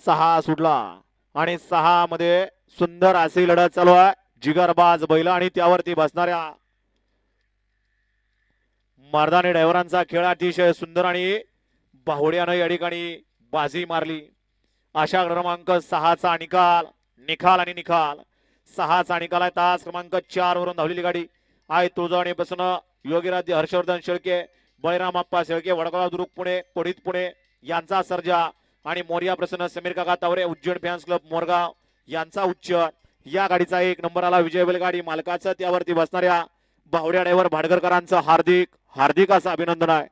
6 सुटला आणि 6 मध्ये सुंदर अशी लढत चालू आहे. जिगरबाज बैल आणि त्यावरती बसणाऱ्या मर्दानी ड्रायव्हरांचा खेळ अतिशय सुंदर आणि बाहुड्यानं या ठिकाणी बाजी मारली. अशा क्रमांक 6चा निकाल निकाल आणि निकाल 6चा निकाल आहे. तास क्रमांक 4 वरून धावलेली गाडी आहे तुळजावणी पासून योगीराज हर्षवर्धन शेळके, बळीराम अप्पा शेळके, वडगाव दुरुक पुणे, कोडीत पुणे यांचा सर्जा आणि मोर्या प्रसन्न समीर काका तावरे उज्जैन फॅन्स क्लब मोरगाव यांचा उच्च. या गाडीचा 1 नंबर आला. विजय बैलगाडी मालकाचं त्यावरती बसणाऱ्या बावड्या ड्रायव्हर भाडगरकरांचं हार्दिक हार्दिक असं अभिनंदन आहे.